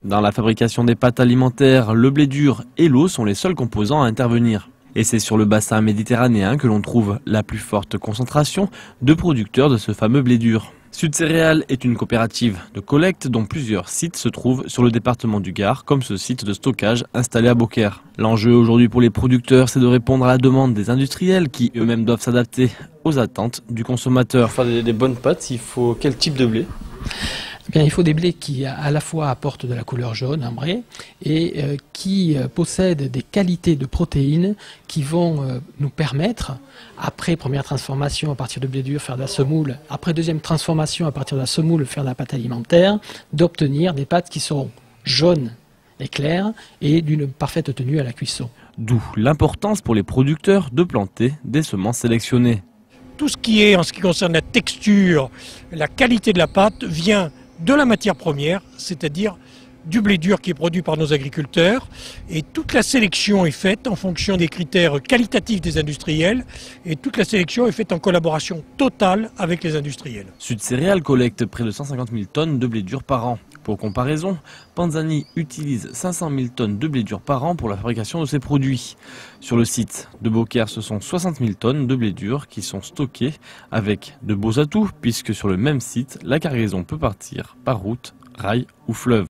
Dans la fabrication des pâtes alimentaires, le blé dur et l'eau sont les seuls composants à intervenir. Et c'est sur le bassin méditerranéen que l'on trouve la plus forte concentration de producteurs de ce fameux blé dur. Sud Céréales est une coopérative de collecte dont plusieurs sites se trouvent sur le département du Gard, comme ce site de stockage installé à Beaucaire. L'enjeu aujourd'hui pour les producteurs, c'est de répondre à la demande des industriels qui eux-mêmes doivent s'adapter aux attentes du consommateur. Pour faire des bonnes pâtes, il faut quel type de blé ? Bien, il faut des blés qui à la fois apportent de la couleur jaune, ambrée, et qui possèdent des qualités de protéines qui vont nous permettre, après première transformation à partir de blé dur, faire de la semoule, après deuxième transformation à partir de la semoule, faire de la pâte alimentaire, d'obtenir des pâtes qui seront jaunes et claires et d'une parfaite tenue à la cuisson. D'où l'importance pour les producteurs de planter des semences sélectionnées. Tout ce qui est, en ce qui concerne la texture, la qualité de la pâte, vient de la matière première, c'est-à-dire du blé dur qui est produit par nos agriculteurs. Et toute la sélection est faite en fonction des critères qualitatifs des industriels. Et toute la sélection est faite en collaboration totale avec les industriels. Sud Céréales collecte près de 150 000 tonnes de blé dur par an. Pour comparaison, Panzani utilise 500 000 tonnes de blé dur par an pour la fabrication de ses produits. Sur le site de Beaucaire, ce sont 60 000 tonnes de blé dur qui sont stockées avec de beaux atouts puisque sur le même site, la cargaison peut partir par route, rail ou fleuve.